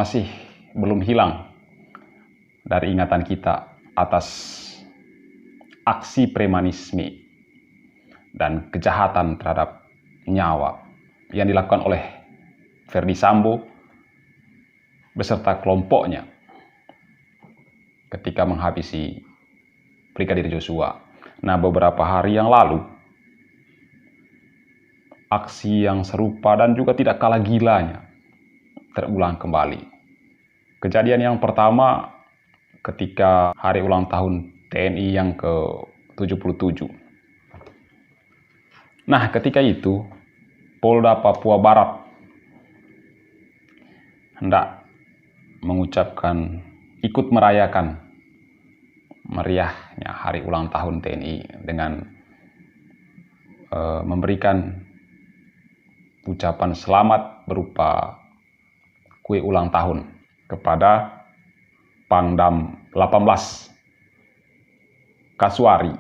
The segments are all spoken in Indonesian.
masih belum hilang dari ingatan kita atas aksi premanisme dan kejahatan terhadap nyawa yang dilakukan oleh Ferdy Sambo beserta kelompoknya ketika menghabisi Brigadir Joshua. Nah, beberapa hari yang lalu, aksi yang serupa dan juga tidak kalah gilanya terulang kembali. Kejadian yang pertama ketika hari ulang tahun TNI yang ke-77. Nah, ketika itu Polda Papua Barat hendak mengucapkan, ikut merayakan meriahnya hari ulang tahun TNI dengan memberikan ucapan selamat berupa kue ulang tahun kepada Pangdam 18 Kasuari,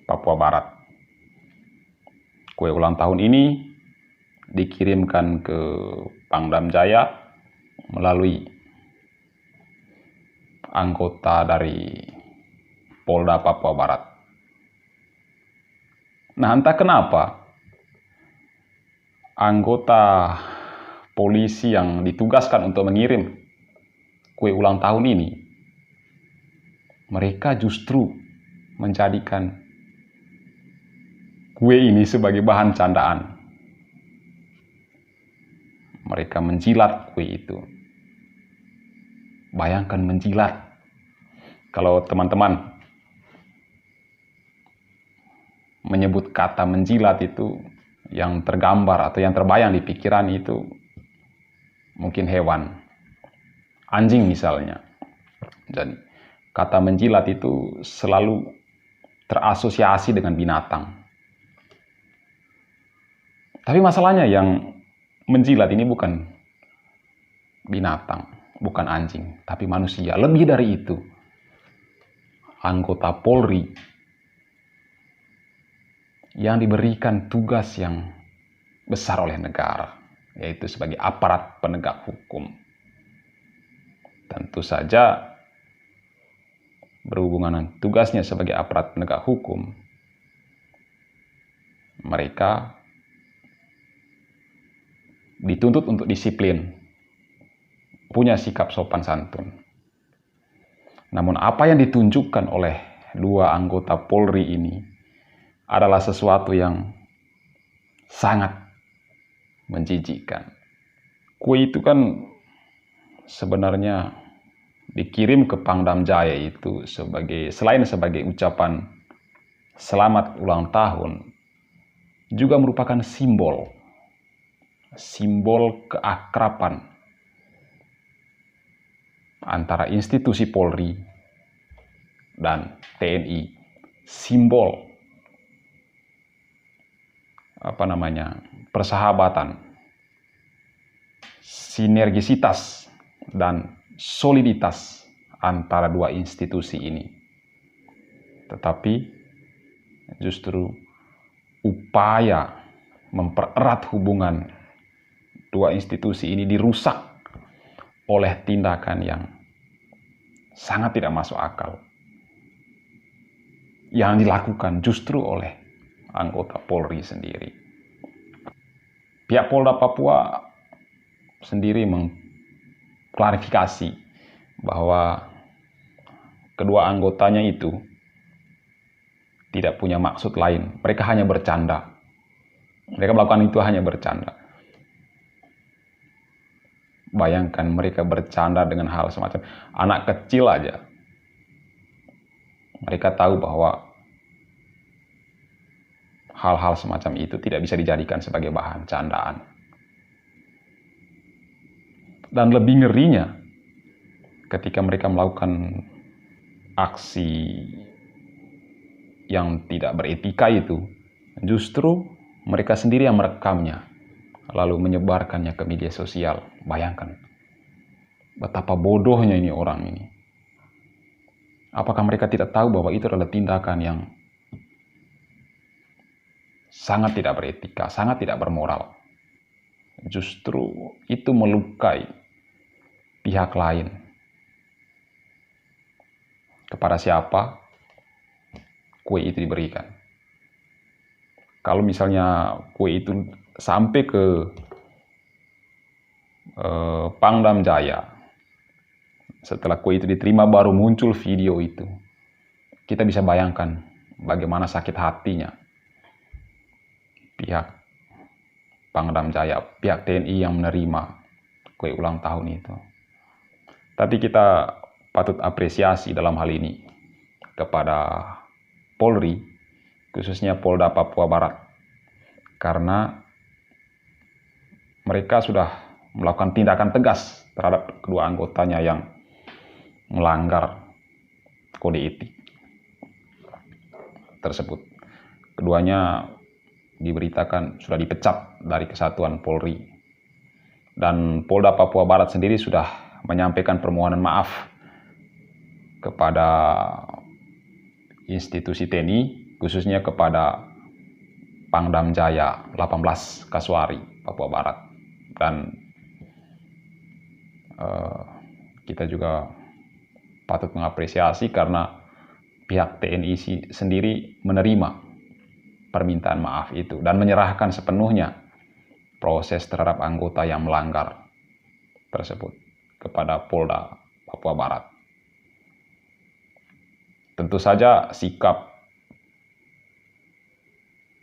Papua Barat. Kue ulang tahun ini dikirimkan ke Pangdam Jaya melalui anggota dari Polda Papua Barat. Nah, entah kenapa anggota polisi yang ditugaskan untuk mengirim kue ulang tahun ini, mereka justru menjadikan kue ini sebagai bahan candaan. Mereka menjilat kue itu. Bayangkan menjilat. Kalau teman-teman menyebut kata menjilat itu, yang tergambar atau yang terbayang di pikiran itu mungkin hewan, anjing misalnya. Jadi kata menjilat itu selalu terasosiasi dengan binatang. Tapi masalahnya yang menjilat ini bukan binatang, bukan anjing, tapi manusia. Lebih dari itu, anggota Polri yang diberikan tugas yang besar oleh negara, yaitu sebagai aparat penegak hukum. Tentu saja berhubungan dengan tugasnya sebagai aparat penegak hukum, mereka dituntut untuk disiplin, punya sikap sopan santun. Namun apa yang ditunjukkan oleh dua anggota Polri ini adalah sesuatu yang sangat menjijikkan. Kue itu kan sebenarnya dikirim ke Pangdam Jaya itu selain sebagai ucapan selamat ulang tahun, juga merupakan simbol keakraban antara institusi Polri dan TNI, simbol persahabatan, sinergisitas dan soliditas antara dua institusi ini. Tetapi justru upaya mempererat hubungan dua institusi ini dirusak oleh tindakan yang sangat tidak masuk akal yang dilakukan justru oleh anggota Polri sendiri. Pihak Polda Papua sendiri mengklarifikasi bahwa kedua anggotanya itu tidak punya maksud lain. Mereka hanya bercanda. Mereka melakukan itu hanya bercanda. Bayangkan mereka bercanda dengan hal semacam anak kecil aja. Mereka tahu bahwa hal-hal semacam itu tidak bisa dijadikan sebagai bahan candaan. Dan lebih ngerinya, ketika mereka melakukan aksi yang tidak beretika itu, justru mereka sendiri yang merekamnya, lalu menyebarkannya ke media sosial. Bayangkan betapa bodohnya ini orang ini. Apakah mereka tidak tahu bahwa itu adalah tindakan yang sangat tidak beretika, sangat tidak bermoral? Justru itu melukai pihak lain. Kepada siapa kue itu diberikan. Kalau misalnya kue itu sampai ke Pangdam Jaya, setelah kue itu diterima baru muncul video itu, kita bisa bayangkan bagaimana sakit hatinya pihak Pangdam Jaya, pihak TNI yang menerima kue ulang tahun itu. Tapi kita patut apresiasi dalam hal ini kepada Polri, khususnya Polda Papua Barat, karena mereka sudah melakukan tindakan tegas terhadap kedua anggotanya yang melanggar kode etik tersebut. Keduanya diberitakan sudah dipecat dari Kesatuan Polri, dan Polda Papua Barat sendiri sudah menyampaikan permohonan maaf kepada institusi TNI, khususnya kepada Pangdam Jaya 18 Kasuari, Papua Barat. Dan kita juga patut mengapresiasi karena pihak TNI sendiri menerima permintaan maaf itu dan menyerahkan sepenuhnya proses terhadap anggota yang melanggar tersebut kepada Polda Papua Barat. Tentu saja sikap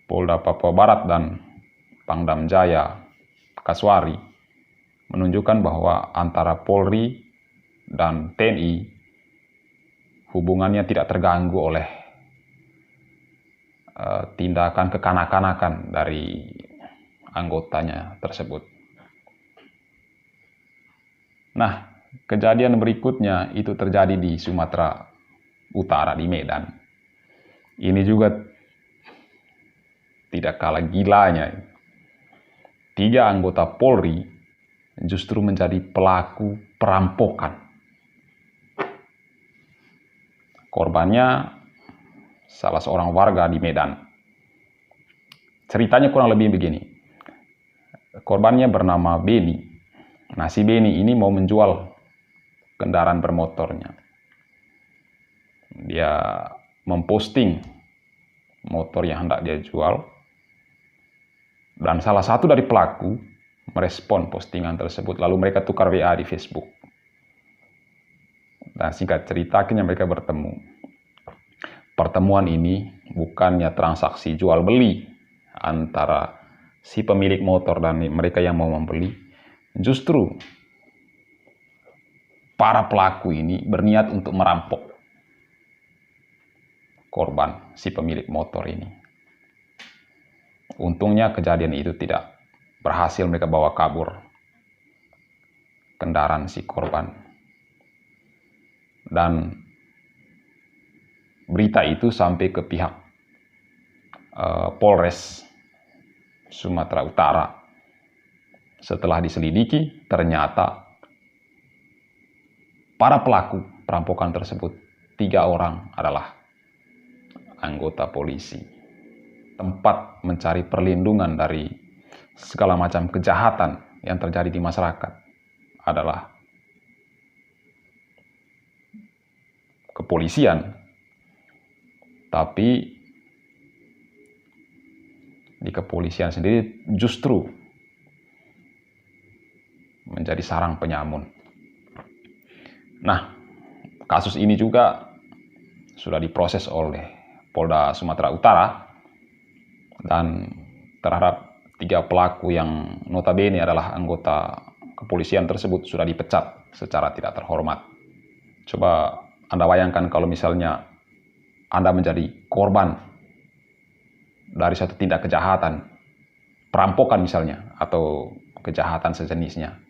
Polda Papua Barat dan Pangdam Jaya Kasuari menunjukkan bahwa antara Polri dan TNI hubungannya tidak terganggu oleh tindakan kekanak-kanakan dari anggotanya tersebut. Nah, kejadian berikutnya itu terjadi di Sumatera Utara, di Medan. Ini juga tidak kalah gilanya. 3 anggota Polri justru menjadi pelaku perampokan. Korbannya salah seorang warga di Medan. Ceritanya kurang lebih begini. Korbannya bernama Beni. Nah, si Beni ini mau menjual kendaraan bermotornya. Dia memposting motor yang hendak dia jual. Dan salah satu dari pelaku merespon postingan tersebut. Lalu mereka tukar WA di Facebook. Dan singkat cerita, akhirnya mereka bertemu. Pertemuan ini bukannya transaksi jual beli antara si pemilik motor dan mereka yang mau membeli. Justru para pelaku ini berniat untuk merampok korban, si pemilik motor ini. Untungnya kejadian itu tidak berhasil mereka bawa kabur kendaraan si korban. Dan berita itu sampai ke pihak Polres Sumatera Utara. Setelah diselidiki, ternyata para pelaku perampokan tersebut 3 orang adalah anggota polisi. Tempat mencari perlindungan dari segala macam kejahatan yang terjadi di masyarakat adalah kepolisian. Tapi di kepolisian sendiri justru menjadi sarang penyamun. Nah, kasus ini juga sudah diproses oleh Polda Sumatera Utara, dan terhadap 3 pelaku yang notabene adalah anggota kepolisian tersebut sudah dipecat secara tidak terhormat. Coba Anda bayangkan kalau misalnya Anda menjadi korban dari suatu tindak kejahatan, perampokan misalnya, atau kejahatan sejenisnya.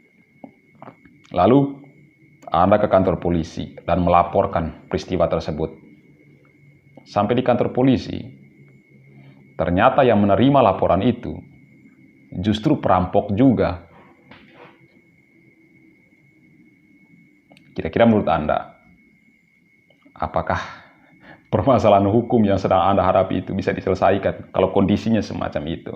Lalu Anda ke kantor polisi dan melaporkan peristiwa tersebut. Sampai di kantor polisi, ternyata yang menerima laporan itu justru perampok juga. Kira-kira menurut Anda, apakah permasalahan hukum yang sedang Anda hadapi itu bisa diselesaikan kalau kondisinya semacam itu?